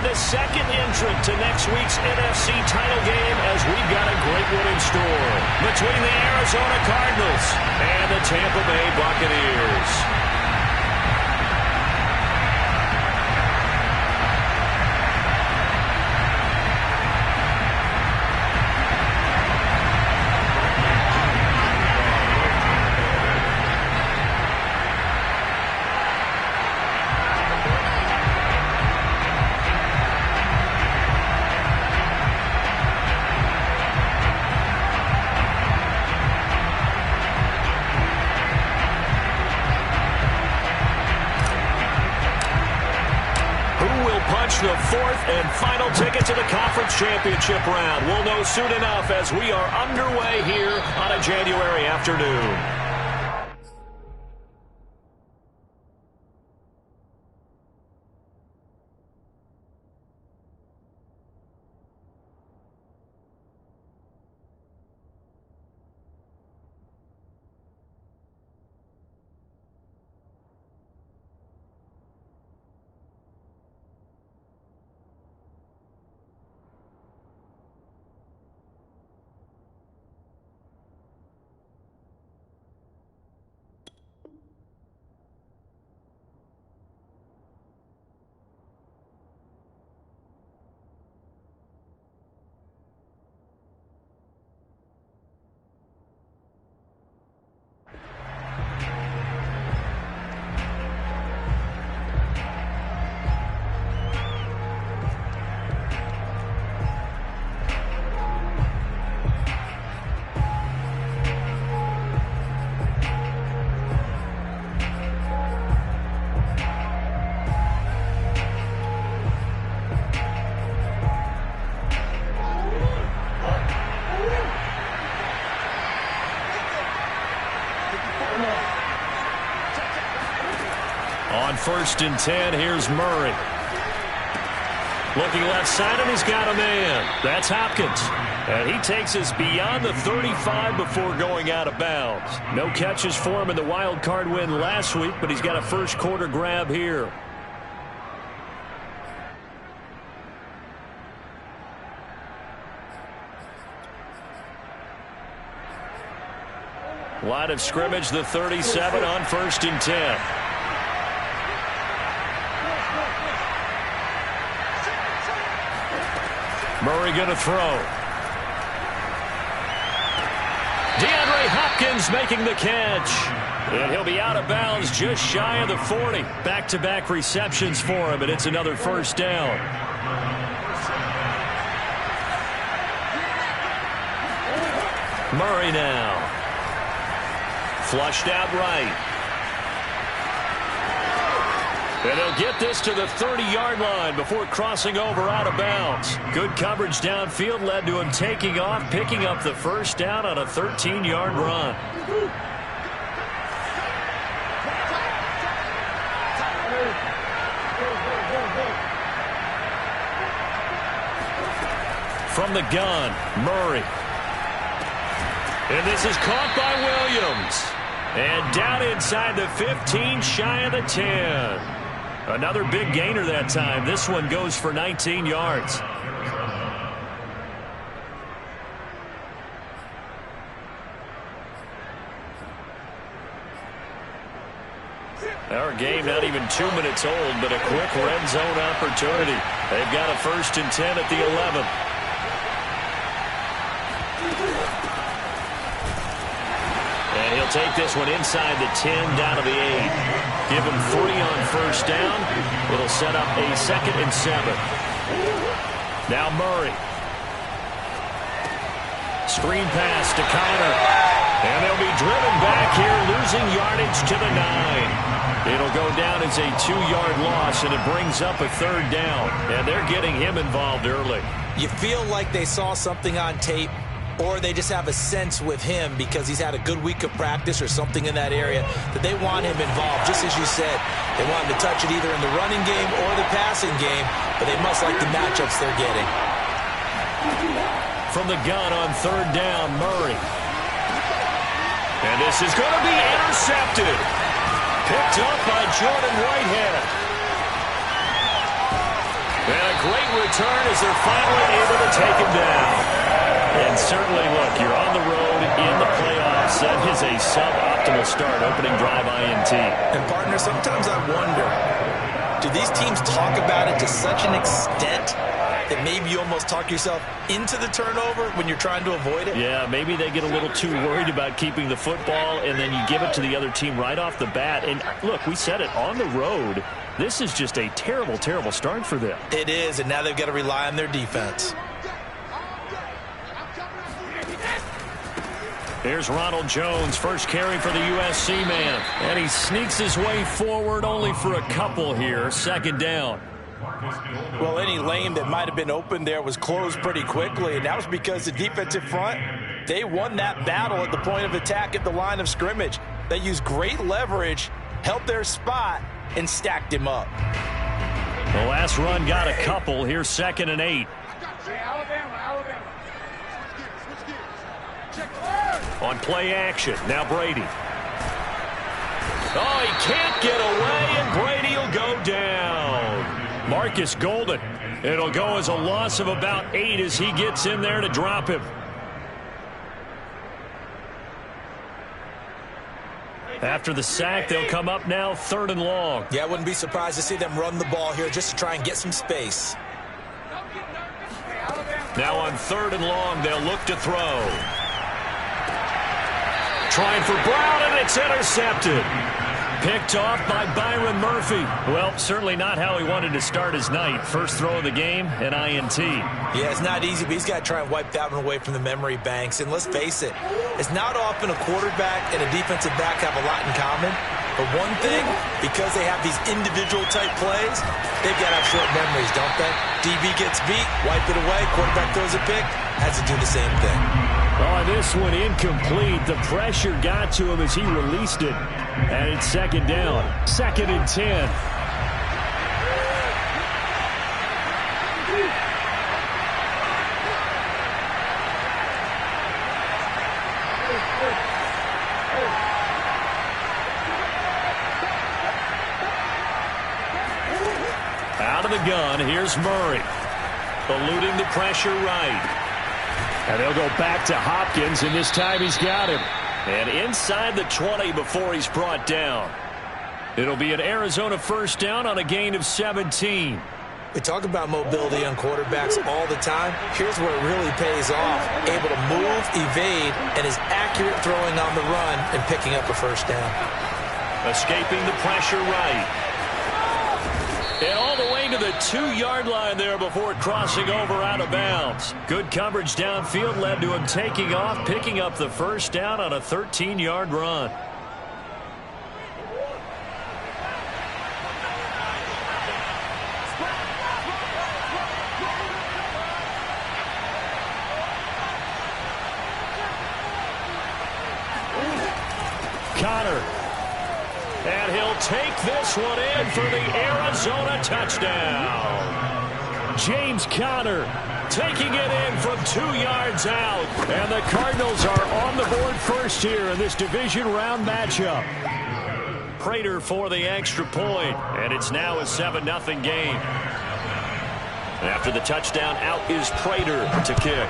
the second entrant to next week's NFC title game, as we've got a great one in store between the Arizona Cardinals and the Tampa Bay Buccaneers. The fourth and final ticket to the conference championship round. We'll know soon enough as we are underway here on a January afternoon. On 1st and 10, here's Murray. Looking left side, and he's got a man. That's Hopkins. And he takes us beyond the 35 before going out of bounds. No catches for him in the wild card win last week, but he's got a first quarter grab here. Line of scrimmage, the 37 on 1st and 10. Murray going to throw. DeAndre Hopkins making the catch. And he'll be out of bounds just shy of the 40. Back-to-back receptions for him, and it's another first down. Murray now. Flushed out right. And he'll get this to the 30-yard line before crossing over out of bounds. Good coverage downfield led to him taking off, picking up the first down on a 13-yard run. From the gun, Murray. And this is caught by Williams. And down inside the 15, shy of the 10. Another big gainer that time. This one goes for 19 yards. Our game not even 2 minutes old, but a quick red zone opportunity. They've got a 1st and 10 at the 11. And he'll take this one inside the 10 down to the 8. Give him 3 on first down. It'll set up a 2nd and 7. Now Murray. Screen pass to Connor. And they'll be driven back here, losing yardage to the 9. It'll go down as a 2-yard loss, and it brings up a 3rd down. And they're getting him involved early. You feel like they saw something on tape, or they just have a sense with him because he's had a good week of practice or something in that area that they want him involved. Just as you said, they want him to touch it either in the running game or the passing game, but they must like the matchups they're getting. From the gun on 3rd down, Murray. And this is going to be intercepted. Picked up by Jordan Whitehead. And a great return as they're finally able to take him down. And certainly, look, you're on the road in the playoffs. That is a suboptimal start, opening drive INT. And, partner, sometimes I wonder, do these teams talk about it to such an extent that maybe you almost talk yourself into the turnover when you're trying to avoid it? Yeah, maybe they get a little too worried about keeping the football, and then you give it to the other team right off the bat. And, look, we said it, on the road, this is just a terrible, terrible start for them. It is, and now they've got to rely on their defense. Here's Ronald Jones, first carry for the USC man. And he sneaks his way forward only for a couple here. Second down. Well, any lane that might have been open there was closed pretty quickly, and that was because the defensive front, they won that battle at the point of attack at the line of scrimmage. They used great leverage, held their spot, and stacked him up. The last run got a couple. Here's 2nd and 8. On play action, now Brady. Oh, he can't get away, and Brady will go down. Marcus Golden. It'll go as a loss of about 8 as he gets in there to drop him. After the sack, they'll come up now 3rd and long. Yeah, I wouldn't be surprised to see them run the ball here just to try and get some space. Now on 3rd and long, they'll look to throw. Trying for Brown, and it's intercepted. Picked off by Byron Murphy. Well, certainly not how he wanted to start his night. First throw of the game, an INT. Yeah, it's not easy, but he's got to try and wipe that one away from the memory banks. And let's face it, it's not often a quarterback and a defensive back have a lot in common. But one thing, because they have these individual type plays, they've got to have short memories, don't they? DB gets beat, wipe it away, quarterback throws a pick, has to do the same thing. Oh, this one incomplete. The pressure got to him as he released it. And it's 2nd down. 2nd and 10. Out of the gun, here's Murray. Eluding the pressure right. And they'll go back to Hopkins, and this time he's got him. And inside the 20 before he's brought down. It'll be an Arizona first down on a gain of 17. We talk about mobility on quarterbacks all the time. Here's where it really pays off. Able to move, evade, and is accurate throwing on the run and picking up a first down. Escaping the pressure right. And all the way to the 2-yard line there before crossing over out of bounds. Good coverage downfield led to him taking off, picking up the first down on a 13-yard run. Connor. And he'll take this one in for the Arizona touchdown. James Conner taking it in from 2 yards out. And the Cardinals are on the board first here in this division round matchup. Prater for the extra point, and it's now a 7-0 game. After the touchdown, out is Prater to kick.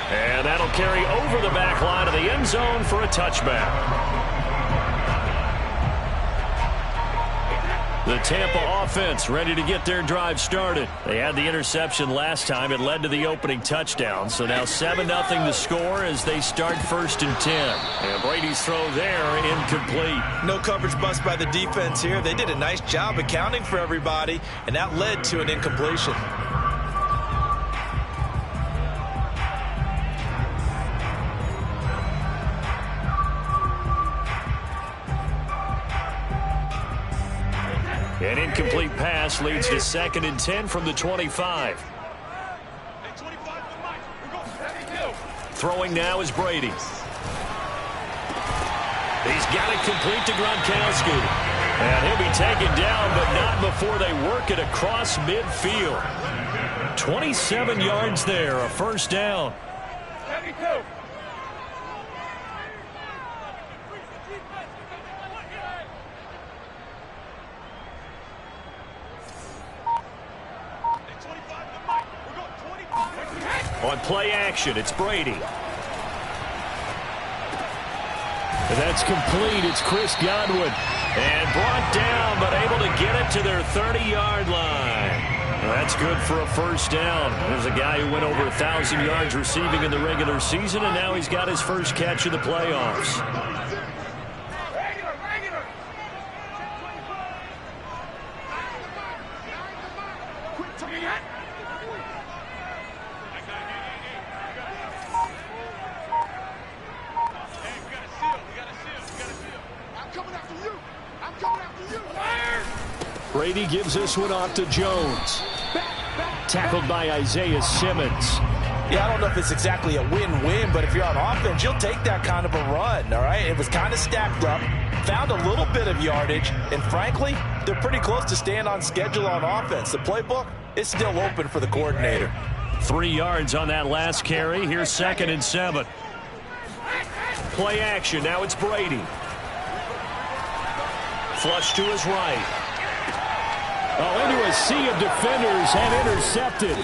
And that'll carry over the back line of the end zone for a touchback. The Tampa offense ready to get their drive started. They had the interception last time. It led to the opening touchdown. So now 7-0 the score as they start 1st and 10. And Brady's throw there incomplete. No coverage bust by the defense here. They did a nice job accounting for everybody, and that led to an incompletion. An incomplete pass leads to 2nd and 10 from the 25. Throwing now is Brady. He's got it complete to Gronkowski. And he'll be taken down, but not before they work it across midfield. 27 yards there, a first down. On play action, it's Brady. And that's complete. It's Chris Godwin. And brought down, but able to get it to their 30-yard line. That's good for a first down. There's a guy who went over 1,000 yards receiving in the regular season, and now he's got his first catch of the playoffs. Brady gives this one off to Jones. Tackled by Isaiah Simmons. Yeah, I don't know if it's exactly a win-win, but if you're on offense, you'll take that kind of a run, all right? It was kind of stacked up, found a little bit of yardage, and frankly, they're pretty close to staying on schedule on offense. The playbook is still open for the coordinator. 3 yards on that last carry. Here's 2nd and 7. Play action. Now it's Brady. Flush to his right. Oh, into a sea of defenders and intercepted.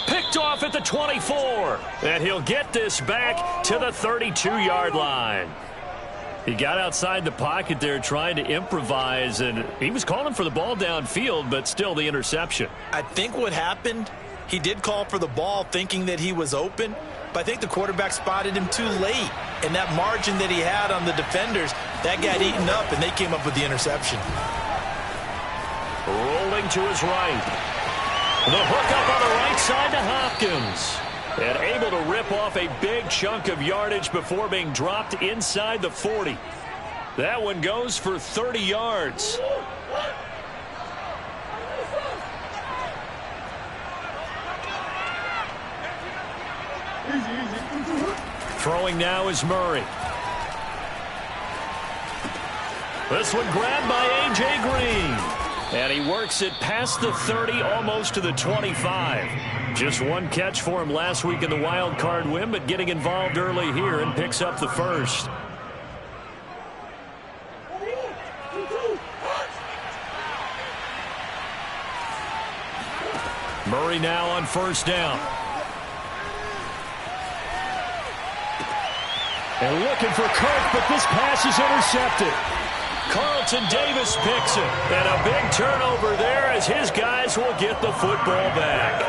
Picked off at the 24. And he'll get this back to the 32-yard line. He got outside the pocket there trying to improvise, and he was calling for the ball downfield, but still the interception. I think what happened, he did call for the ball thinking that he was open, but I think the quarterback spotted him too late. And that margin that he had on the defenders, that got eaten up, and they came up with the interception. Rolling to his right. The hook up on the right side to Hopkins. And able to rip off a big chunk of yardage before being dropped inside the 40. That one goes for 30 yards. Throwing now is Murray. This one grabbed by A.J. Green. And he works it past the 30, almost to the 25. Just one catch for him last week in the wild card win, but getting involved early here and picks up the first. Murray now on first down. And looking for Kirk, but this pass is intercepted. Carlton Davis picks it. And a big turnover there as his guys will get the football back.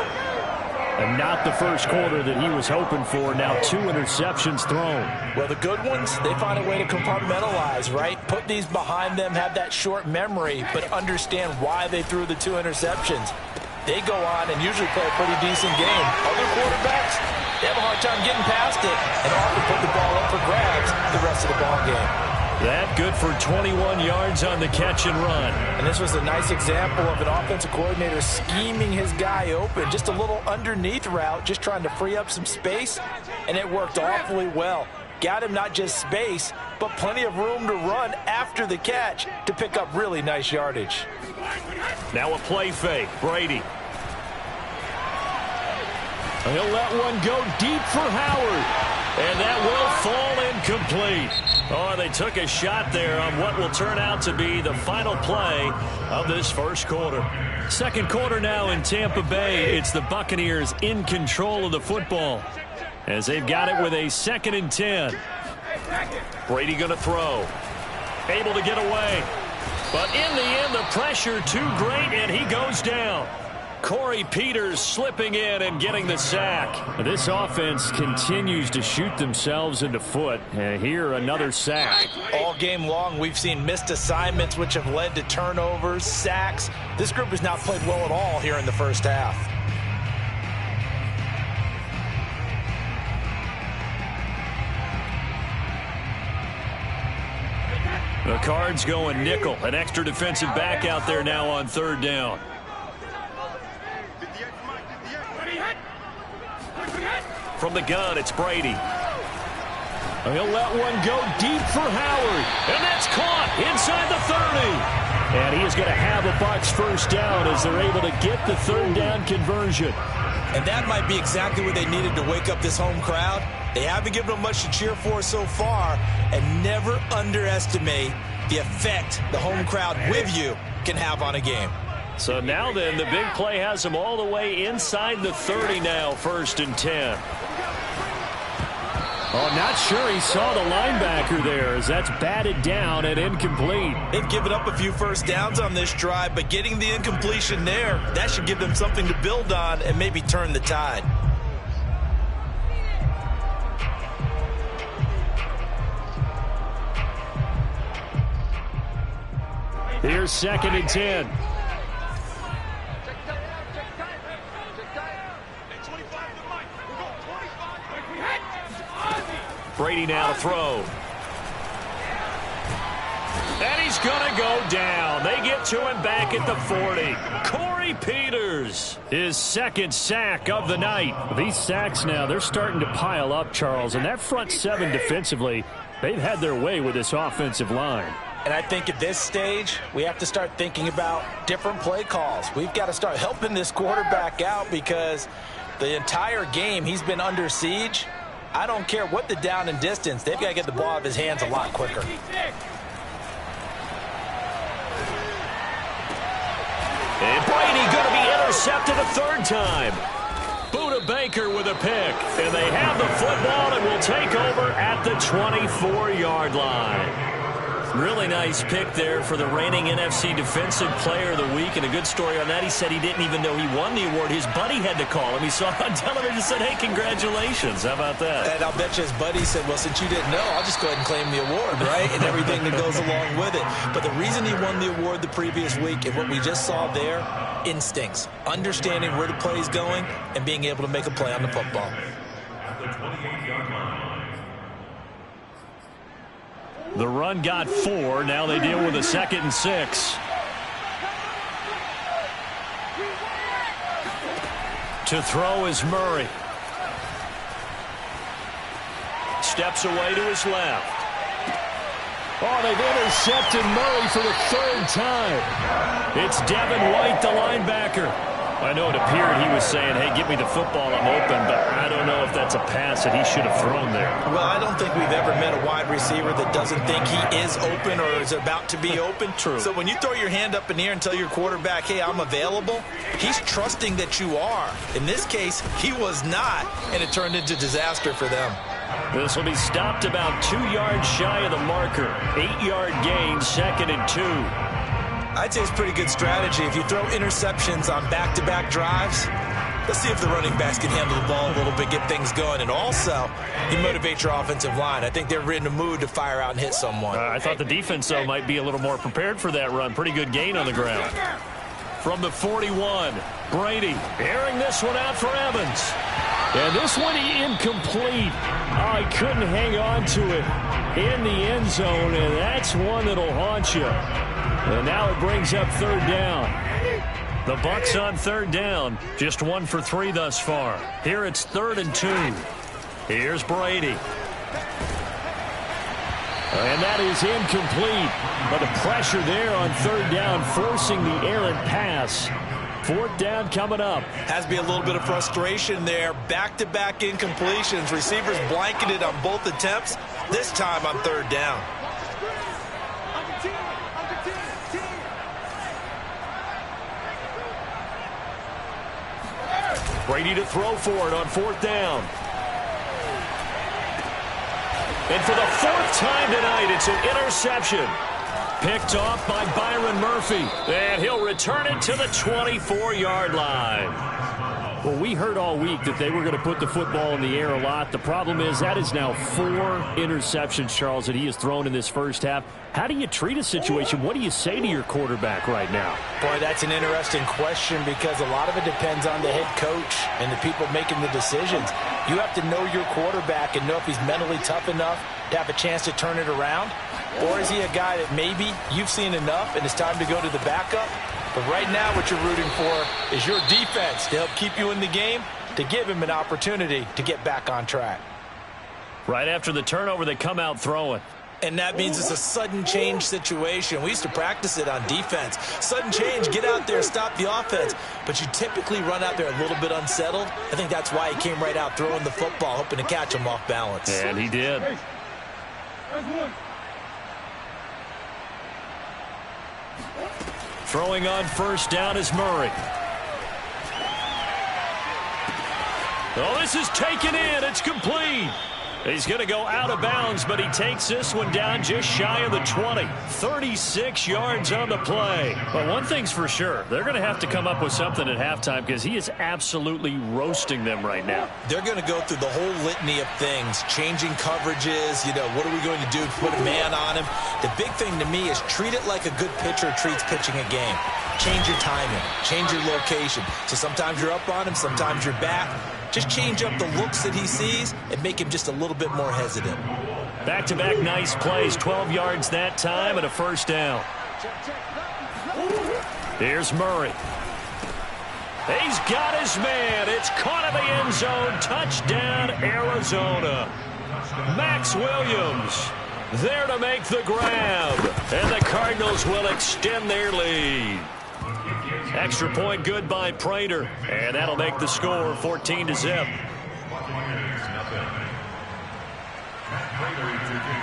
And not the first quarter that he was hoping for. Now 2 interceptions thrown. Well, the good ones, they find a way to compartmentalize, right? Put these behind them, have that short memory, but understand why they threw the 2 interceptions. They go on and usually play a pretty decent game. Other quarterbacks, they have a hard time getting past it and often put the ball up for grabs the rest of the ball game. That good for 21 yards on the catch and run. And this was a nice example of an offensive coordinator scheming his guy open. Just a little underneath route, just trying to free up some space, and it worked awfully well. Got him not just space, but plenty of room to run after the catch to pick up really nice yardage. Now a play fake. Brady. He'll let one go deep for Howard. And that will fall incomplete. Oh, they took a shot there on what will turn out to be the final play of this first quarter. Second quarter now in Tampa Bay. It's the Buccaneers in control of the football as they've got it with a 2nd and 10. Brady going to throw. Able to get away. But in the end, the pressure too great, and he goes down. Corey Peters slipping in and getting the sack. This offense continues to shoot themselves in the foot. Here, another sack. All game long, we've seen missed assignments, which have led to turnovers, sacks. This group has not played well at all here in the first half. The Cards going nickel. An extra defensive back out there now on 3rd down. From the gun, it's Brady. He'll let one go deep for Howard. And that's caught inside the 30. And he is going to have a Bucs first down as they're able to get the 3rd down conversion. And that might be exactly what they needed to wake up this home crowd. They haven't given them much to cheer for so far. And never underestimate the effect the home crowd with you can have on a game. So now then, the big play has him all the way inside the 30 now, 1st and 10. Oh, not sure he saw the linebacker there as that's batted down and incomplete. They've given up a few first downs on this drive, but getting the incompletion there, that should give them something to build on and maybe turn the tide. Here's 2nd and 10. Brady now to throw. And he's going to go down. They get to him back at the 40. Corey Peters, his 2nd sack of the night. These sacks now, they're starting to pile up, Charles. And that front 7 defensively, they've had their way with this offensive line. And I think at this stage, we have to start thinking about different play calls. We've got to start helping this quarterback out because the entire game he's been under siege. I don't care what the down and distance. They've got to get the ball out of his hands a lot quicker. And Brady going to be intercepted a 3rd time. Buda Baker with a pick. And they have the football and will take over at the 24-yard line. Really nice pick there for the reigning NFC Defensive Player of the Week. And a good story on that, he said he didn't even know he won the award. His buddy had to call him. He saw it on television and said, hey, congratulations. How about that? And I'll bet you his buddy said, well, since you didn't know, I'll just go ahead and claim the award, right? And everything that goes along with it. But the reason he won the award the previous week and what we just saw there, instincts, understanding where the play is going and being able to make a play on the football. The run got 4. Now they deal with a 2nd and 6. To throw is Murray. Steps away to his left. Oh, they've intercepted Murray for the 3rd time. It's Devin White, the linebacker. I know it appeared he was saying, hey, give me the football, I'm open, but I don't know if that's a pass that he should have thrown there. Well, I don't think we've ever met a wide receiver that doesn't think he is open or is about to be open. True. So when you throw your hand up in the air and tell your quarterback, hey, I'm available, he's trusting that you are. In this case, he was not, and it turned into disaster for them. This will be stopped about 2 yards shy of the marker. 8-yard gain, 2nd and 2. I'd say it's pretty good strategy. If you throw interceptions on back-to-back drives, let's see if the running backs can handle the ball a little bit, get things going. And also, you motivate your offensive line. I think they're in the mood to fire out and hit someone. I thought the defense, though, might be a little more prepared for that run. Pretty good gain on the ground. From the 41, Brady airing this one out for Evans. And this one incomplete. Oh, he couldn't hang on to it in the end zone, and that's one that'll haunt you. And now it brings up 3rd down. The Bucs on 3rd down. Just 1 for 3 thus far. Here it's 3rd and 2. Here's Brady. And that is incomplete. But the pressure there on 3rd down, forcing the errant pass. 4th down coming up. Has to be a little bit of frustration there. Back-to-back incompletions. Receivers blanketed on both attempts. This time on 3rd down. Brady to throw for it on 4th down. And for the 4th time tonight, it's an interception. Picked off by Byron Murphy. And he'll return it to the 24-yard line. Well, we heard all week that they were going to put the football in the air a lot. The problem is that is now 4 interceptions, Charles, that he has thrown in this first half. How do you treat a situation? What do you say to your quarterback right now? Boy, that's an interesting question because a lot of it depends on the head coach and the people making the decisions. You have to know your quarterback and know if he's mentally tough enough to have a chance to turn it around. Or is he a guy that maybe you've seen enough and it's time to go to the backup? But right now what you're rooting for is your defense to help keep you in the game, to give him an opportunity to get back on track. Right after the turnover, they come out throwing. And that means it's a sudden change situation. We used to practice it on defense. Sudden change, get out there, stop the offense. But you typically run out there a little bit unsettled. I think that's why he came right out throwing the football, hoping to catch him off balance. And he did. Throwing on first down is Murray. Oh, this is taken in. It's complete. He's going to go out of bounds, but he takes this one down just shy of the 20. 36 yards on the play. But one thing's for sure. They're going to have to come up with something at halftime because he is absolutely roasting them right now. They're going to go through the whole litany of things, changing coverages. You know, what are we going to do to put a man on him? The big thing to me is treat it like a good pitcher treats pitching a game. Change your timing. Change your location. So sometimes you're up on him, sometimes you're back. Just change up the looks that he sees and make him just a little bit more hesitant. Back-to-back nice plays, 12 yards that time and a first down. Here's Murray. He's got his man. It's caught in the end zone. Touchdown, Arizona. Max Williams there to make the grab. And the Cardinals will extend their lead. Extra point good by Prater, and that'll make the score 14-0.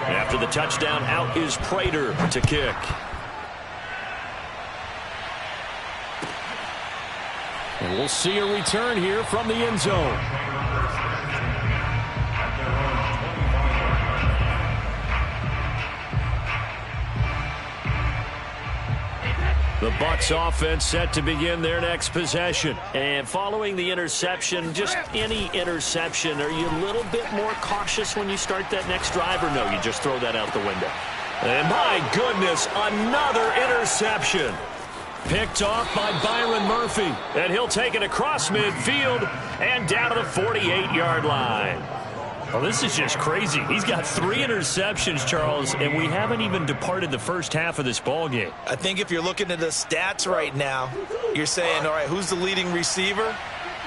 After the touchdown, out is Prater to kick. And we'll see a return here from the end zone. The Bucs offense set to begin their next possession. And following the interception, just any interception, are you a little bit more cautious when you start that next drive, or no, you just throw that out the window? And my goodness, another interception. Picked off by Byron Murphy. And he'll take it across midfield and down to the 48-yard line. Well, this is just crazy. He's got 3 interceptions, Charles, and we haven't even departed the first half of this ball game. I think if you're looking at the stats right now, you're saying, all right, who's the leading receiver?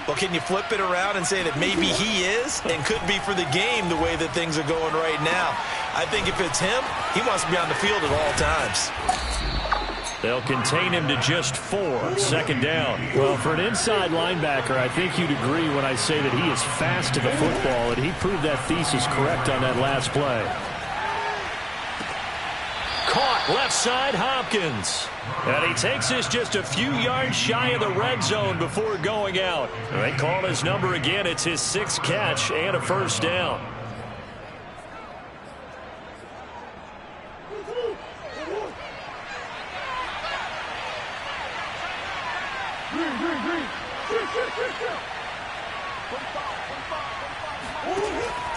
Well, can you flip it around and say that maybe he is and could be for the game the way that things are going right now? I think if it's him, he wants to be on the field at all times. They'll contain him to just 4. Second down. Well, for an inside linebacker, I think you'd agree when I say that he is fast to the football, and he proved that thesis correct on that last play. Caught left side, Hopkins. And he takes this just a few yards shy of the red zone before going out. They call his number again. It's his 6th catch and a first down.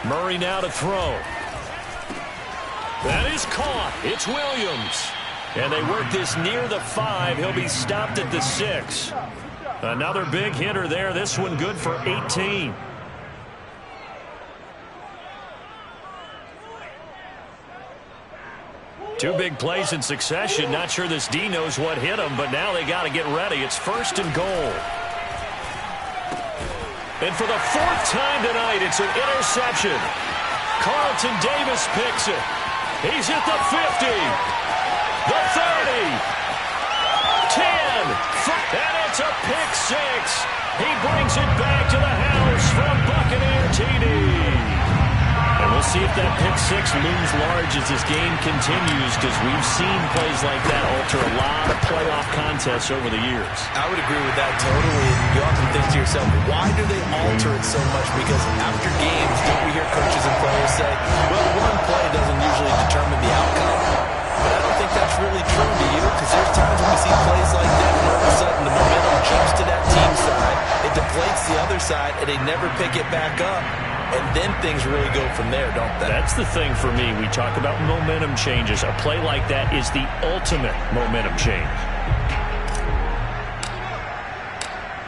Murray now to throw. That is caught. It's Williams. And they work this near the 5. He'll be stopped at the 6. Another big hitter there. This one good for 18. Two big plays in succession. Not sure this D knows what hit him, but now they got to get ready. It's 1st and goal. And for the 4th time tonight, it's an interception. Carlton Davis picks it. He's at the 50, the 30, 10, and it's a pick 6. He brings it back to the house from Buccaneer TD. And we'll see if that pick 6 looms large as this game continues, because we've seen plays like that alter a lot of playoff contests over the years. I would agree with that totally. And you often think to yourself, why do they alter it so much? Because after games, don't we hear coaches and players say, well, one play doesn't usually determine the outcome. But I don't think that's really true to you, because there's times when we see plays like that, and all of a sudden the momentum jumps to that team side, it deflates the other side, and they never pick it back up. And then things really go from there, don't they? That's the thing for me. We talk about momentum changes. A play like that is the ultimate momentum change.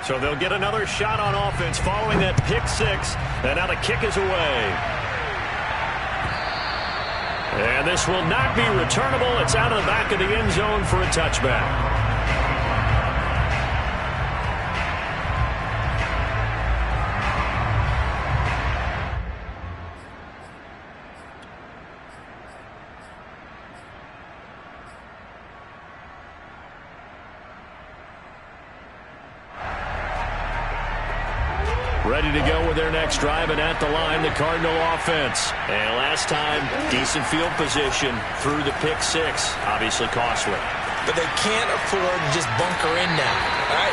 So they'll get another shot on offense following that pick 6. And now the kick is away. And this will not be returnable. It's out of the back of the end zone for a touchback. Ready to go with their next drive, and at the line, the Cardinal offense. And last time, decent field position through the pick 6. Obviously costly. but they can't afford to just bunker in now. All right?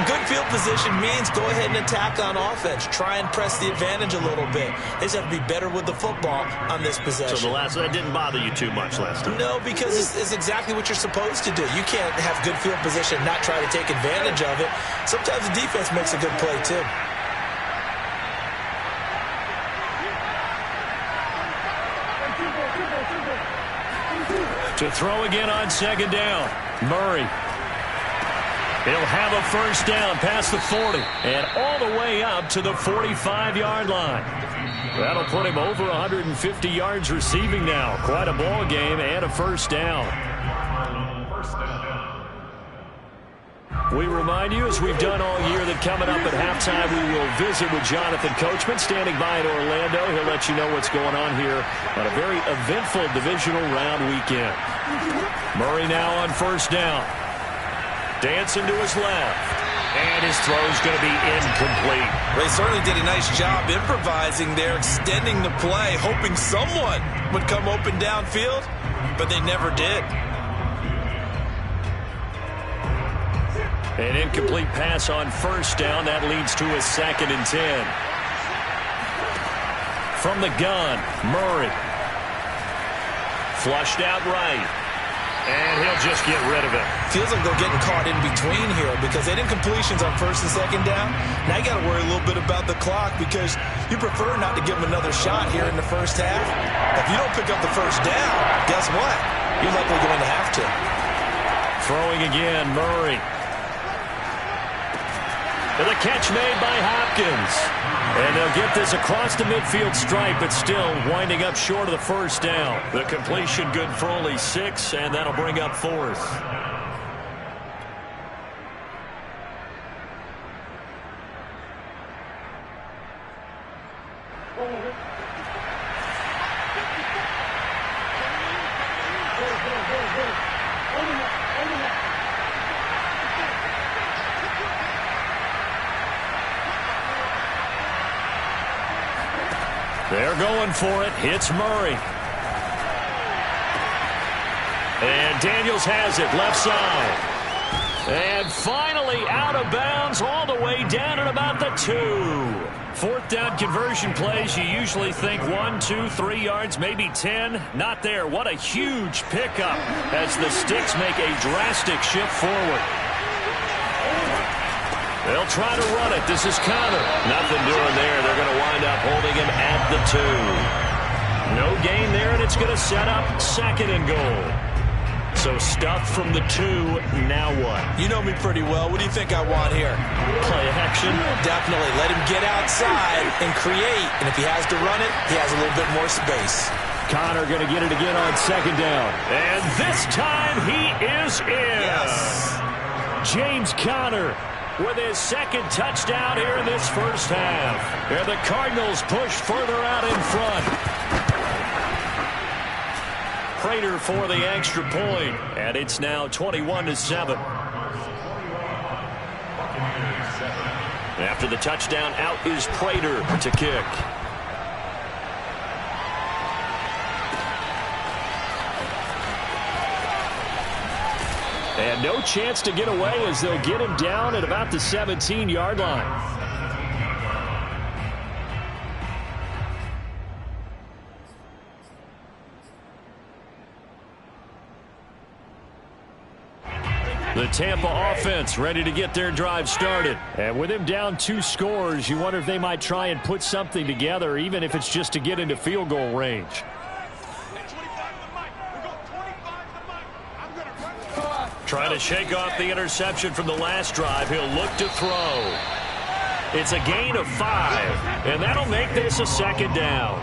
Good field position means go ahead and attack on offense. Try and press the advantage a little bit. They just have to be better with the football on this possession. So that didn't bother you too much last time? No, because it's exactly what you're supposed to do. You can't have good field position and not try to take advantage of it. Sometimes the defense makes a good play, too. To throw again on second down. Murray. He'll have a first down past the 40 and all the way up to the 45-yard line. That'll put him over 150 yards receiving now. Quite a ball game and a first down. We remind you, as we've done all year, that coming up at halftime we will visit with Jonathan Coachman standing by in Orlando. He'll let you know what's going on here on a very eventful divisional round weekend. Murray now on first down. Dancing to his left. And his throw's going to be incomplete. They certainly did a nice job improvising there, extending the play, hoping someone would come open downfield, but they never did. An incomplete pass on first down. That leads to a 2nd and 10. From the gun, Murray. Flushed out right. And he'll just get rid of it. Feels like they're getting caught in between here because they did incompletions on first and second down. Now you got to worry a little bit about the clock because you prefer not to give them another shot here in the first half. If you don't pick up the first down, guess what? You're likely going to have to. Throwing again, Murray. And the catch made by Hopkins. And they'll get this across the midfield stripe, but still winding up short of the first down. The completion good for only 6, and that'll bring up 4th. They're going for it. Hits Murray. And Daniels has it left side. And finally out of bounds all the way down at about the 2. 4th down conversion plays, you usually think 1, 2, 3 yards, maybe 10. Not there. What a huge pickup as the Sticks make a drastic shift forward. They'll try to run it. This is Connor. Nothing doing there. They're going to wind up holding him at the 2. No gain there, and it's going to set up 2nd and goal. So stuff from the 2. Now what? You know me pretty well. What do you think I want here? Play action. Definitely. Let him get outside and create. And if he has to run it, he has a little bit more space. Connor going to get it again on 2nd down. And this time he is in. Yes. James Conner with his 2nd touchdown here in this first half. And the Cardinals push further out in front. Prater for the extra point. And it's now 21-7. After the touchdown, out is Prater to kick. And no chance to get away as they'll get him down at about the 17-yard line. The Tampa offense ready to get their drive started. And with him down 2 scores, you wonder if they might try and put something together, even if it's just to get into field goal range. Trying to shake off the interception from the last drive. He'll look to throw. It's a gain of 5, and that'll make this a 2nd down.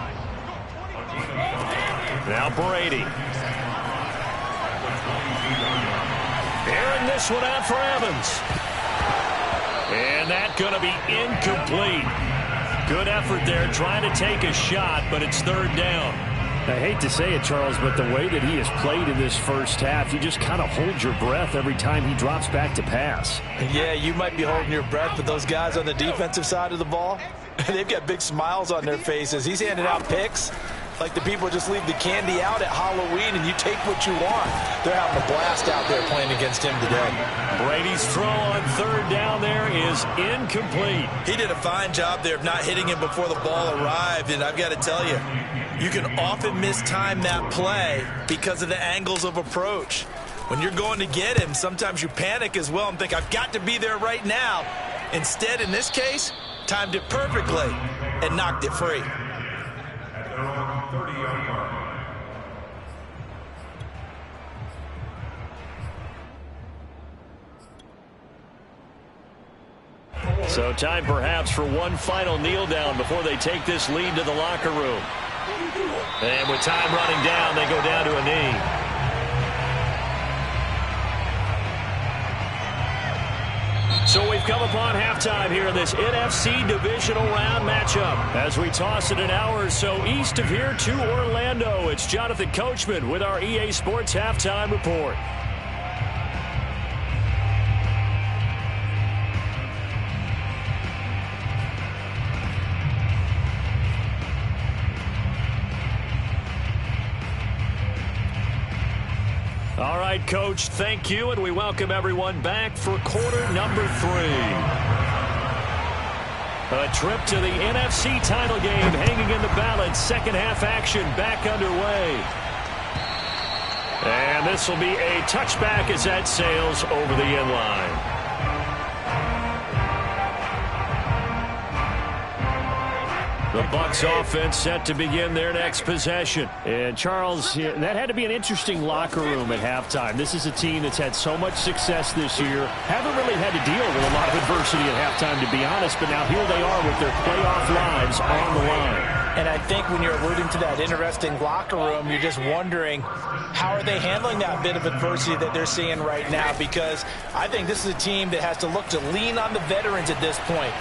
Now Brady. Airing this one out for Evans. And that's going to be incomplete. Good effort there trying to take a shot, but it's 3rd down. I hate to say it, Charles, but the way that he has played in this first half, you just kind of hold your breath every time he drops back to pass. Yeah, you might be holding your breath, but those guys on the defensive side of the ball, they've got big smiles on their faces. He's handing out picks. Like the people just leave the candy out at Halloween and you take what you want. They're having a blast out there playing against him today. Brady's throw on third down there is incomplete. He did a fine job there of not hitting him before the ball arrived, and I've got to tell you, you can often mistime that play because of the angles of approach. When you're going to get him, sometimes you panic as well and think, I've got to be there right now. Instead, in this case, timed it perfectly and knocked it free. So time perhaps for one final kneel down before they take this lead to the locker room. And with time running down, they go down to a knee. So we've come upon halftime here in this NFC divisional round matchup. As we toss it an hour or so east of here to Orlando, it's Jonathan Coachman with our EA Sports Halftime Report. All right, Coach, thank you, and we welcome everyone back for quarter number 3. A trip to the NFC title game hanging in the balance. Second half action back underway. And this will be a touchback as that sails over the end line. The Bucs offense set to begin their next possession. And Charles, that had to be an interesting locker room at halftime. This is a team that's had so much success this year. Haven't really had to deal with a lot of adversity at halftime, to be honest. But now here they are with their playoff lives on the line. And I think when you're alluding to that interesting locker room, you're just wondering, how are they handling that bit of adversity that they're seeing right now? Because I think this is a team that has to look to lean on the veterans at this point.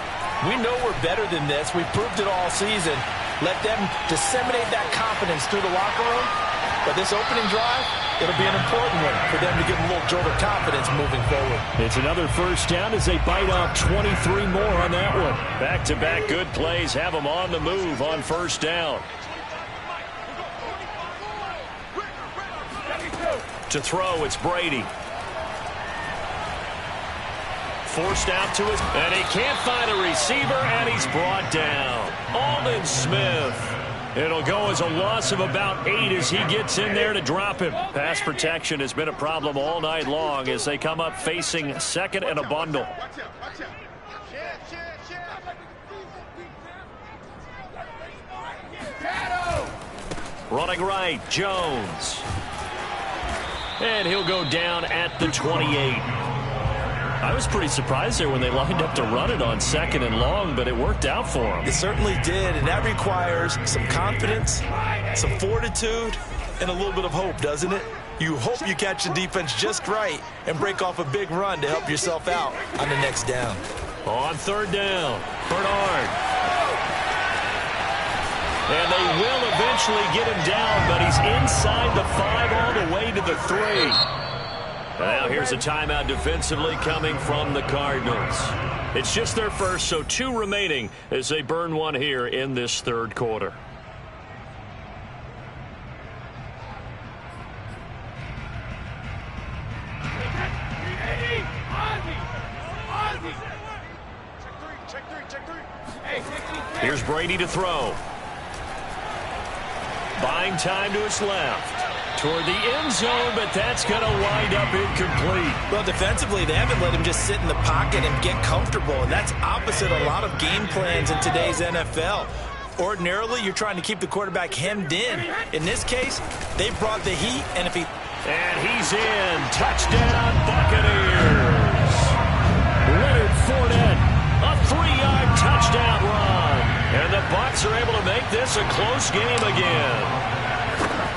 We know we're better than this. We've proved it all season. Let them disseminate that confidence through the locker room. But this opening drive, it'll be an important one for them to give them a little jolt of confidence moving forward. It's another first down as they bite off 23 more on that one. Back-to-back good plays have them on the move on first down. To throw, it's Brady. Forced out to his, and he can't find a receiver, and he's brought down. Aldon Smith. It'll go as a loss of about 8 as he gets in there to drop him. Pass protection has been a problem all night long as they come up facing second and a bundle. Running right, Jones. And he'll go down at the 28. I was pretty surprised there when they lined up to run it on second and long, but it worked out for them. It certainly did, and that requires some confidence, some fortitude, and a little bit of hope, doesn't it? You hope you catch the defense just right and break off a big run to help yourself out on the next down. On third down, Bernard. And they will eventually get him down, but he's inside the 5 all the way to the 3. Now here's a timeout defensively coming from the Cardinals. It's just their first, so 2 remaining as they burn one here in this third quarter. Here's Brady to throw. Buying time to his left. Toward the end zone, but that's going to wind up incomplete. Well, defensively, they haven't let him just sit in the pocket and get comfortable, and that's opposite a lot of game plans in today's NFL. Ordinarily, you're trying to keep the quarterback hemmed in. In this case, they brought the heat, and if he... And he's in. Touchdown, Buccaneers. Leonard Fournette, a 3-yard touchdown run. And the Bucs are able to make this a close game again.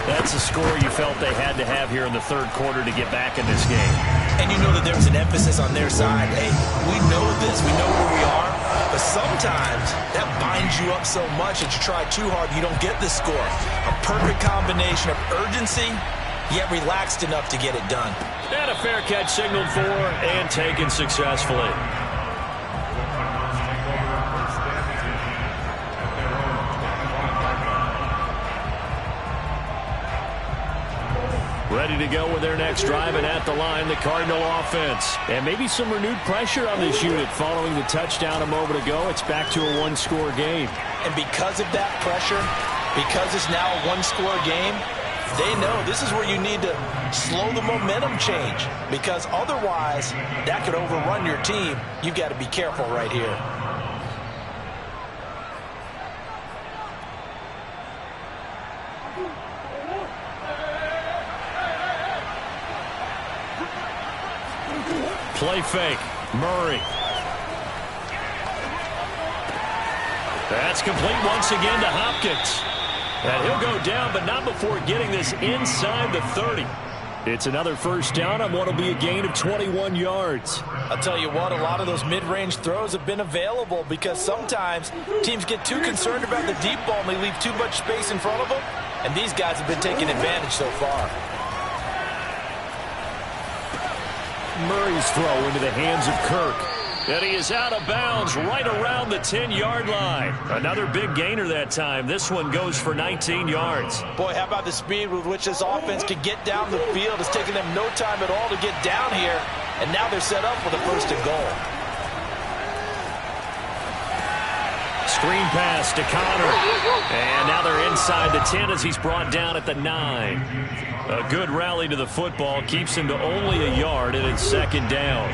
That's a score you felt they had to have here in the third quarter to get back in this game. And you know that there was an emphasis on their side. Hey, we know this. We know where we are. But sometimes that binds you up so much that you try too hard, you don't get the score. A perfect combination of urgency, yet relaxed enough to get it done. And a fair catch signaled for and taken successfully. Ready to go with their next drive, and at the line, the Cardinal offense. And maybe some renewed pressure on this unit following the touchdown a moment ago. It's back to a one-score game. And because of that pressure, because it's now a one-score game, they know this is where you need to slow the momentum change, because otherwise that could overrun your team. You've got to be careful right here. Play fake. Murray. That's complete once again to Hopkins. And he'll go down, but not before getting this inside the 30. It's another first down on what will be a gain of 21 yards. I'll tell you what, a lot of those mid-range throws have been available because sometimes teams get too concerned about the deep ball and they leave too much space in front of them. And these guys have been taking advantage so far. Murray's throw into the hands of Kirk. And he is out of bounds right around the 10-yard line. Another big gainer that time. This one goes for 19 yards. Boy, how about the speed with which this offense could get down the field? It's taken them no time at all to get down here. And now they're set up with a first and goal. Screen pass to Connor. And now they're inside the 10 as he's brought down at the 9. A good rally to the football keeps him to only a yard, and it's second down.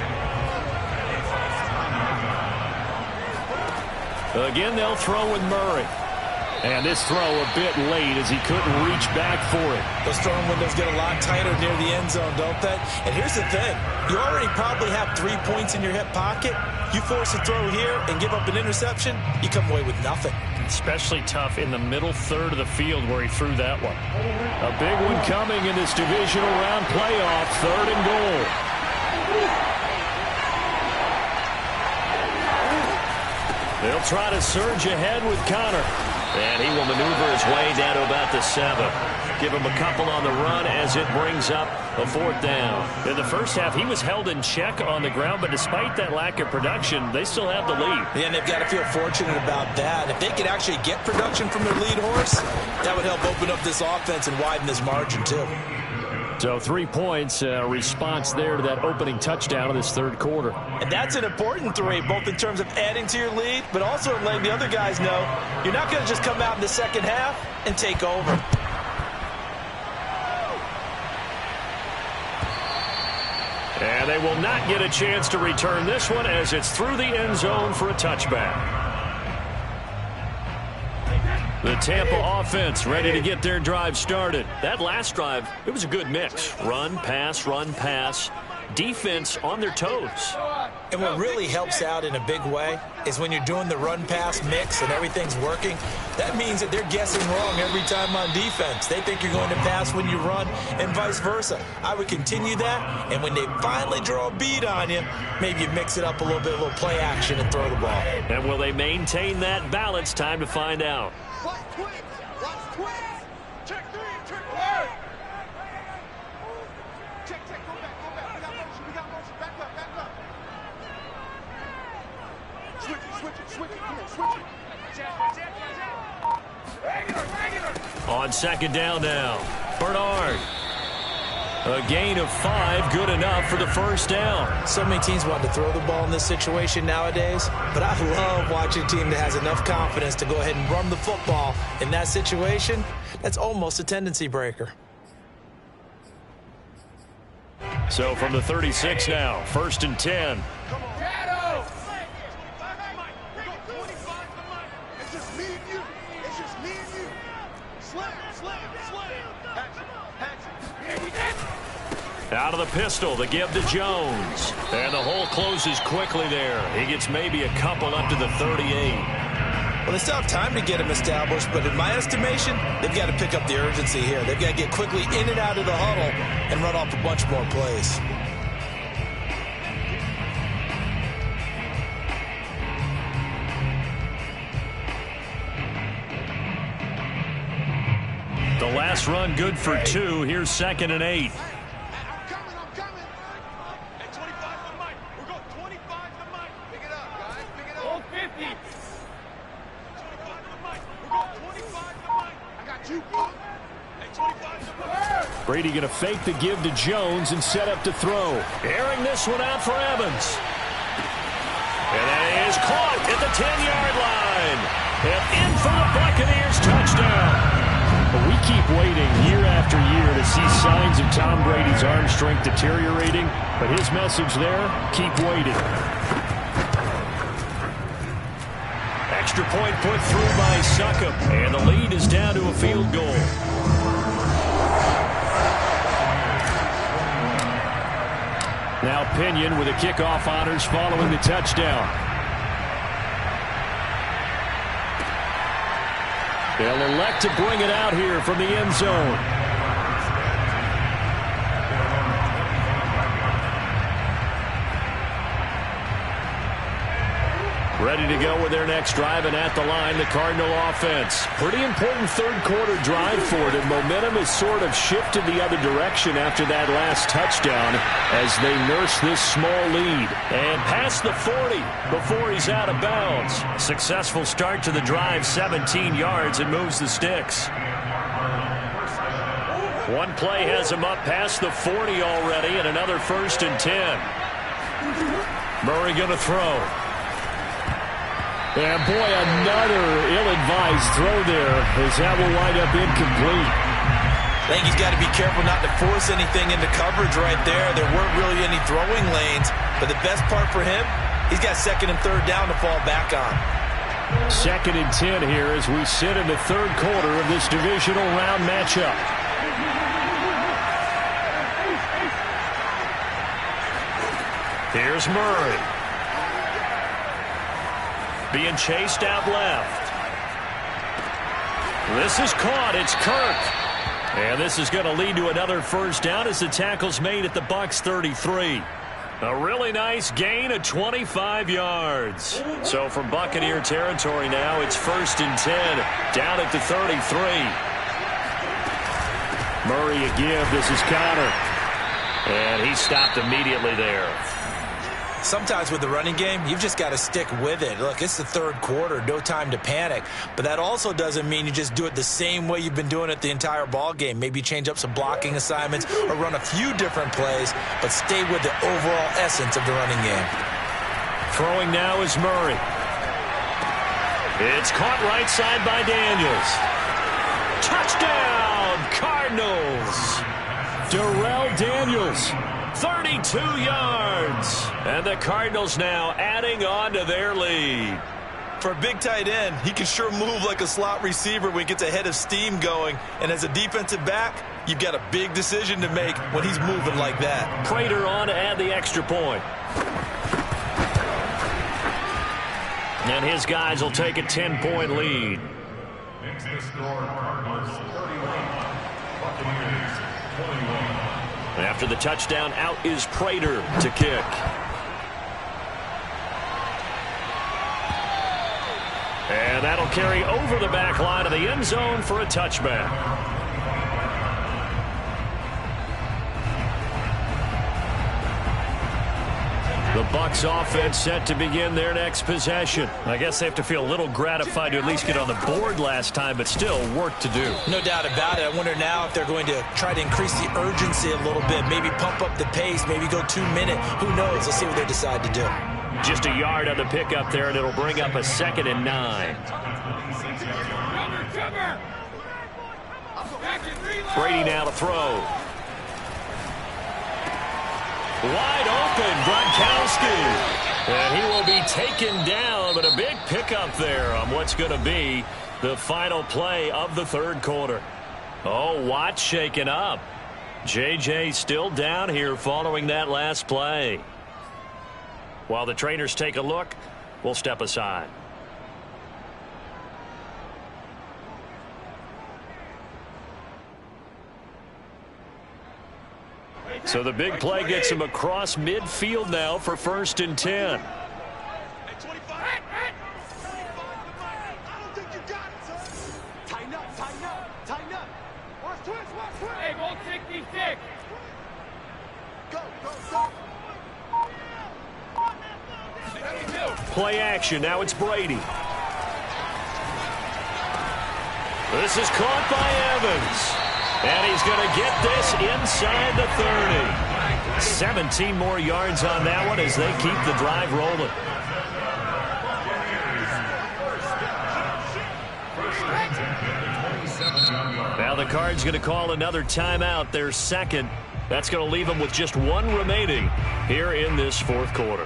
Again, they'll throw with Murray. And this throw a bit late as he couldn't reach back for it. Those throwing windows get a lot tighter near the end zone, don't they? And here's the thing. You already probably have 3 points in your hip pocket. You force a throw here and give up an interception, you come away with nothing. Especially tough in the middle third of the field where he threw that one. A big one coming in this divisional round playoff, 3rd and goal. They'll try to surge ahead with Connor. And he will maneuver his way down to about the 7. Give him a couple on the run as it brings up a 4th down. In the first half, he was held in check on the ground, but despite that lack of production, they still have the lead. Yeah, and they've got to feel fortunate about that. If they could actually get production from their lead horse, that would help open up this offense and widen this margin too. So 3 points, response there to that opening touchdown in this third quarter. And that's an important 3, both in terms of adding to your lead, but also in letting the other guys know you're not going to just come out in the second half and take over. And they will not get a chance to return this one as it's through the end zone for a touchback. The Tampa offense ready to get their drive started. That last drive, it was a good mix. Run, pass, defense on their toes. And what really helps out in a big way is when you're doing the run-pass mix and everything's working, that means that they're guessing wrong every time on defense. They think you're going to pass when you run and vice versa. I would continue that, and when they finally draw a beat on you, maybe you mix it up a little bit, a little play action and throw the ball. And will they maintain that balance? Time to find out. Watch twins. Check 3, check 4. Check, go back. We got motion. Back up. Switch it. Come on, switch it. On second down now, Bernard. A gain of 5, good enough for the first down. So many teams want to throw the ball in this situation nowadays, but I love watching a team that has enough confidence to go ahead and run the football in that situation. That's almost a tendency breaker. So from the 36 now, 1st and 10. Come on. It's just me and you. Slam. Out of the pistol, the give to Jones. And the hole closes quickly there. He gets maybe a couple up to the 38. Well, they still have time to get him established, but in my estimation, they've got to pick up the urgency here. They've got to get quickly in and out of the huddle and run off a bunch more plays. The last run good for 2. Here's 2nd and 8. I'm coming. At 25 to the mic. We're going 25 to the mic. Pick it up, guys. Pick it up. Oh, 50. 25 to the mic. We're going 25 to the mic. I got you. At 25 to the mic. Brady going to fake the give to Jones and set up to throw. Airing this one out for Evans. And that is caught at the 10-yard line. And in for the Buccaneers touchdown. But we keep waiting year after year to see signs of Tom Brady's arm strength deteriorating. But his message there, keep waiting. Extra point put through by Succop. And the lead is down to a field goal. Now Pinion with the kickoff honors following the touchdown. They'll elect to bring it out here from the end zone. Ready to go with their next drive, and at the line, the Cardinal offense. Pretty important third-quarter drive for them. Momentum has sort of shifted the other direction after that last touchdown as they nurse this small lead. And past the 40 before he's out of bounds. Successful start to the drive, 17 yards, and moves the sticks. One play has him up past the 40 already, and another 1st and 10. Murray going to throw. And boy, another ill-advised throw there as that will wind up incomplete. I think he's got to be careful not to force anything into coverage right there. There weren't really any throwing lanes, but the best part for him, he's got 2nd and 3rd down to fall back on. 2nd and 10 here as we sit in the 3rd quarter of this divisional round matchup. Here's Murray. Being chased out left. This is caught. It's Kirk. And this is going to lead to another 1st down as the tackle's made at the Bucs 33. A really nice gain of 25 yards. So from Buccaneer territory now, it's 1st and 10 down at the 33. Murray a give. This is Connor. And he stopped immediately there. Sometimes with the running game, you've just got to stick with it. Look, it's the 3rd quarter, no time to panic. But that also doesn't mean you just do it the same way you've been doing it the entire ball game. Maybe change up some blocking assignments or run a few different plays, but stay with the overall essence of the running game. Throwing now is Murray. It's caught right side by Daniels. Touchdown, Cardinals. Darrell Daniels. 32 yards. And the Cardinals now adding on to their lead. For a big tight end, he can sure move like a slot receiver when he gets a head of steam going. And as a defensive back, you've got a big decision to make when he's moving like that. Prater on to add the extra point. And his guys will take a 10-point lead. Makes the score Cardinals 31, Buccaneers 21. After the touchdown, out is Prater to kick. And that'll carry over the back line of the end zone for a touchback. The Bucs offense set to begin their next possession. I guess they have to feel a little gratified to at least get on the board last time, but still work to do. No doubt about it. I wonder now if they're going to try to increase the urgency a little bit, maybe pump up the pace, maybe go 2-minute. Who knows? Let's see what they decide to do. Just a yard on the pickup there, and it'll bring up a 2nd and 9. Brady now to throw. Wide open, Gronkowski. And he will be taken down, but a big pickup there on what's going to be the final play of the 3rd quarter. Oh, Watt shaken up. J.J. still down here following that last play. While the trainers take a look, we'll step aside. So the big play gets him across midfield now for 1st and 10. Play action. Now it's Brady. This is caught by Evans. And he's going to get this inside the 30. 17 more yards on that one as they keep the drive rolling. Now the Cards going to call another timeout, their second. That's going to leave them with just one remaining here in this fourth quarter.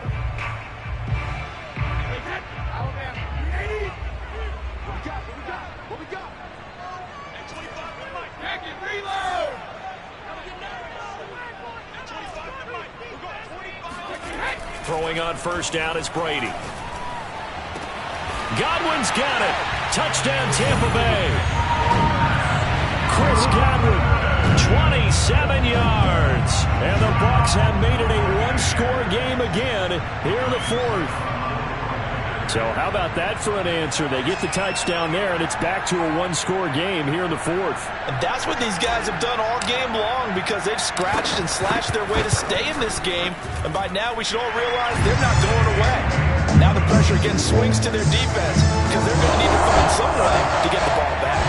Throwing on first down is Brady. Godwin's got it. Touchdown, Tampa Bay. Chris Godwin, 27 yards. And the Bucs have made it a one-score game again here in the fourth. So how about that for an answer? They get the touchdown there, and it's back to a one-score game here in the fourth. And that's what these guys have done all game long because they've scratched and slashed their way to stay in this game. And by now, we should all realize they're not going away. Now the pressure again swings to their defense because they're going to need to find some way to get the ball back.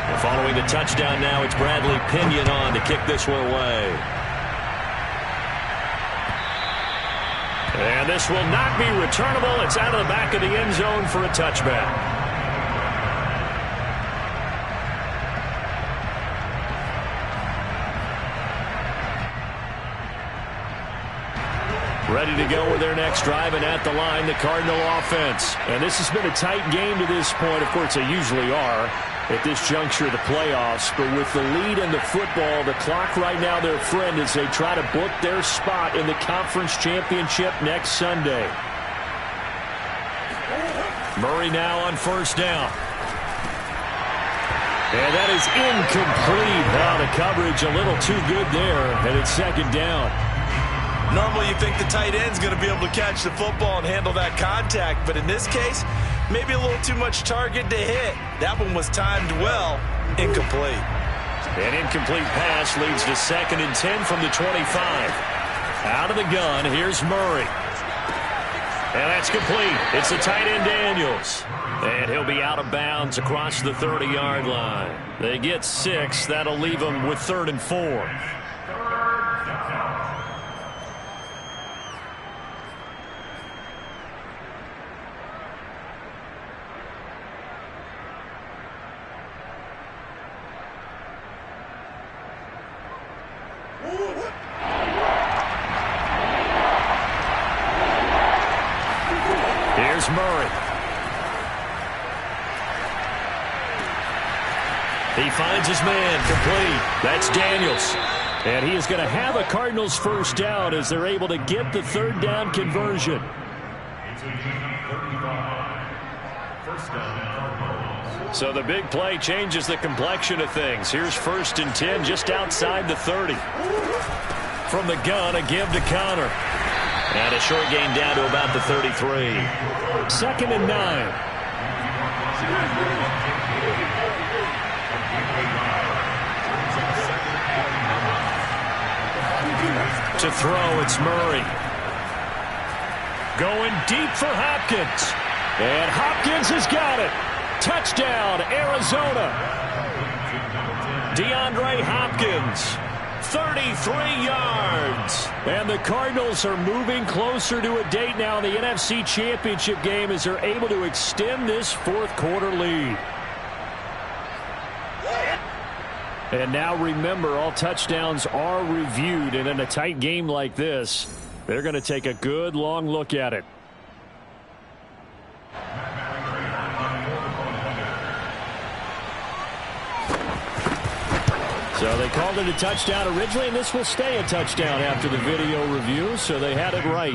And following the touchdown now, it's Bradley Pinion on to kick this one away. And this will not be returnable. It's out of the back of the end zone for a touchback. Ready to go with their next drive, and at the line, the Cardinal offense. And this has been a tight game to this point. Of course, they usually are at this juncture of the playoffs. But with the lead in the football, the clock right now their friend as they try to book their spot in the conference championship next Sunday. Murray now on first down. And that is incomplete. Now the coverage a little too good there, and it's second down. Normally you think the tight end's going to be able to catch the football and handle that contact, but in this case, maybe a little too much target to hit. That one was timed well. Incomplete. An incomplete pass leads to 2nd and 10 from the 25. Out of the gun, here's Murray. And that's complete. It's the tight end Daniels. And he'll be out of bounds across the 30-yard line. They get 6. That'll leave them with 3rd and 4. Here's Murray. He finds his man, complete. That's Daniels. And he is going to have a Cardinals first down as they're able to get the 3rd down conversion. So the big play changes the complexion of things. Here's 1st and 10 just outside the 30. From the gun, a give to Connor. And a short gain down to about the 33. 2nd and 9. To throw, it's Murray. Going deep for Hopkins. And Hopkins has got it. Touchdown, Arizona. DeAndre Hopkins. 33 yards. And the Cardinals are moving closer to a date now in the NFC Championship game as they're able to extend this fourth quarter lead. And now remember, all touchdowns are reviewed, and in a tight game like this, they're going to take a good long look at it. So they called it a touchdown originally, and this will stay a touchdown after the video review, so they had it right.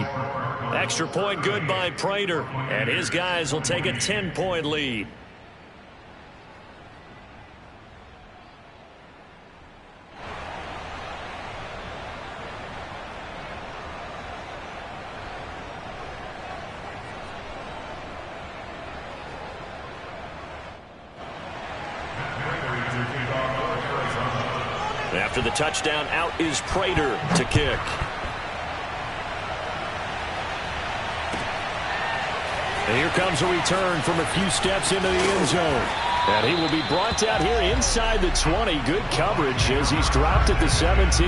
Extra point good by Prater, and his guys will take a 10-point lead. After the touchdown, out is Prater to kick. And here comes a return from a few steps into the end zone. And he will be brought down here inside the 20. Good coverage as he's dropped at the 17.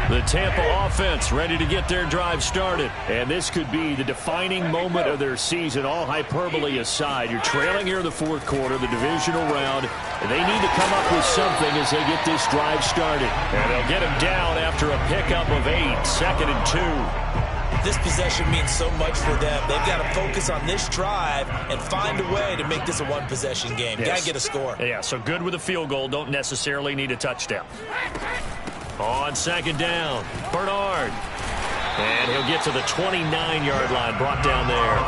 The Tampa offense ready to get their drive started. And this could be the defining moment of their season, all hyperbole aside. You're trailing here in the fourth quarter, the divisional round. And they need to come up with something as they get this drive started. And they'll get him down after a pickup of 8, 2nd and 2. This possession means so much for them. They've got to focus on this drive and find a way to make this a one-possession game. Yes. Got to get a score. Yeah, so good with a field goal. Don't necessarily need a touchdown. On 2nd down, Bernard. And he'll get to the 29-yard line, brought down there.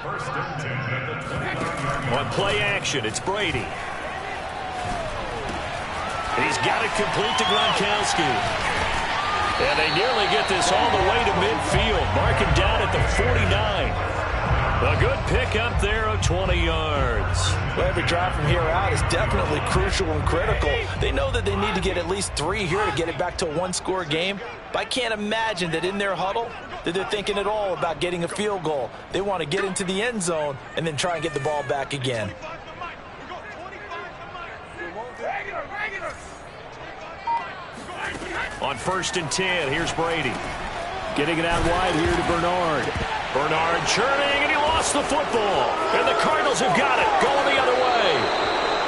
First and 10 at the 29-yard line. On play action, it's Brady. He's got it complete to Gronkowski. And they nearly get this all the way to midfield. Mark him down at the 49. A good pickup there of 20 yards. Well, every drive from here out is definitely crucial and critical. They know that they need to get at least 3 here to get it back to a one-score game. But I can't imagine that in their huddle that they're thinking at all about getting a field goal. They want to get into the end zone and then try and get the ball back again. On 1st and 10, here's Brady. Getting it out wide here to Bernard. Bernard churning, and he lost the football. And the Cardinals have got it, going the other way.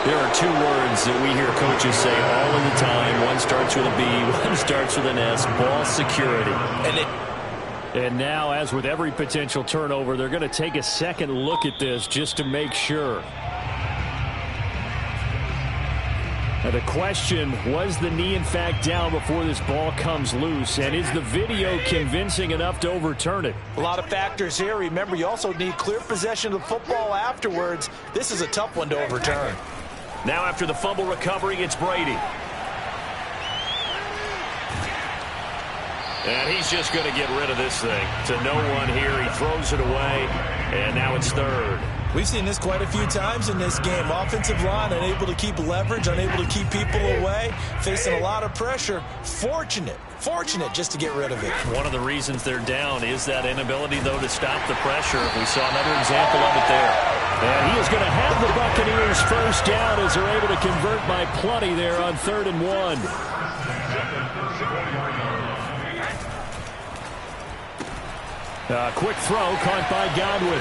There are 2 words that we hear coaches say all of the time. One starts with a B, one starts with an S, ball security. And now, as with every potential turnover, they're going to take a second look at this just to make sure. Now the question, was the knee in fact down before this ball comes loose? And is the video convincing enough to overturn it? A lot of factors here. Remember, you also need clear possession of the football afterwards. This is a tough one to overturn. Now after the fumble recovery, it's Brady. And he's just going to get rid of this thing. To no one here. He throws it away. And now it's 3rd. We've seen this quite a few times in this game. Offensive line unable to keep leverage, unable to keep people away, facing a lot of pressure. Fortunate just to get rid of it. One of the reasons they're down is that inability, though, to stop the pressure. We saw another example of it there. And he is going to have the Buccaneers first down as they're able to convert by plenty there on 3rd and 1. Quick throw caught by Godwin.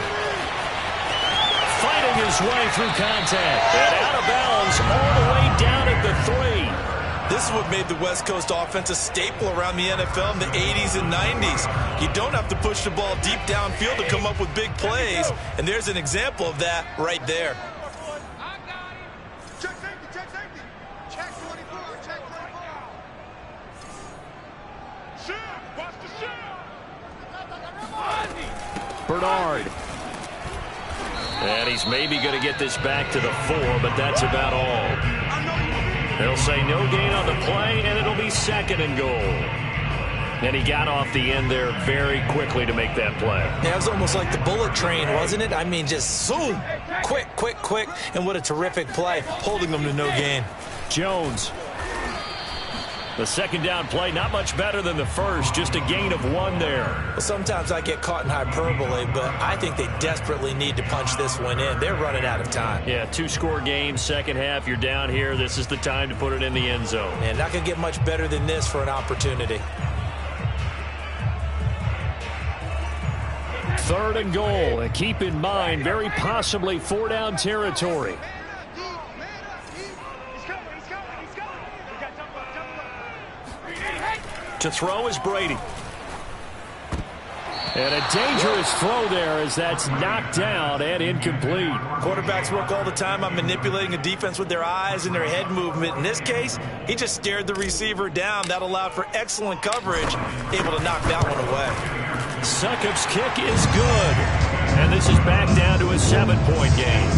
Fighting his way through contact. And out of bounds all the way down at the 3. This is what made the West Coast offense a staple around the NFL in the 80s and 90s. You don't have to push the ball deep downfield to come up with big plays. And there's an example of that right there. Check safety, check safety. Check 24, check 24. Shoot, watch the shoot. Bernard. And he's maybe going to get this back to the 4, but that's about all. They'll say no gain on the play, and it'll be 2nd and goal. And he got off the end there very quickly to make that play. Yeah, it was almost like the bullet train, wasn't it? I mean, just zoom. Quick. And what a terrific play, holding them to no gain. Jones. The 2nd down play, not much better than the first, just a gain of 1 there. Well, sometimes I get caught in hyperbole, but I think they desperately need to punch this one in. They're running out of time. Yeah, 2-score game, second half, you're down here. This is the time to put it in the end zone. And not going to get much better than this for an opportunity. 3rd and goal, and keep in mind, very possibly 4-down territory. To throw is Brady. And a dangerous throw there as that's knocked down and incomplete. Quarterbacks work all the time on manipulating a defense with their eyes and their head movement. In this case, he just stared the receiver down. That allowed for excellent coverage, able to knock that one away. Succop's kick is good. And this is back down to a 7-point game.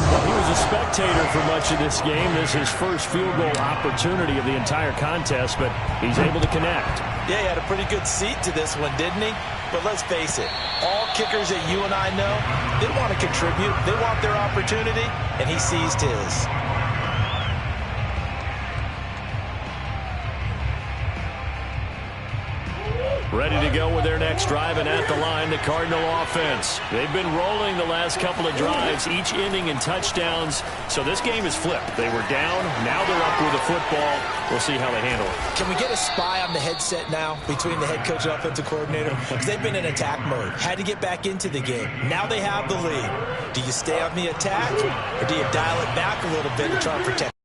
Well, he was a spectator for much of this game. This is his first field goal opportunity of the entire contest, but he's able to connect. Yeah, he had a pretty good seat to this one, didn't he? But let's face it, all kickers that you and I know, they want to contribute. They want their opportunity, and he seized his. Ready to go with their next drive, and at the line, the Cardinal offense. They've been rolling the last couple of drives, each ending in touchdowns. So this game is flipped. They were down. Now they're up with the football. We'll see how they handle it. Can we get a spy on the headset now between the head coach and offensive coordinator? Because they've been in attack mode. Had to get back into the game. Now they have the lead. Do you stay on the attack, or do you dial it back a little bit and try to protect?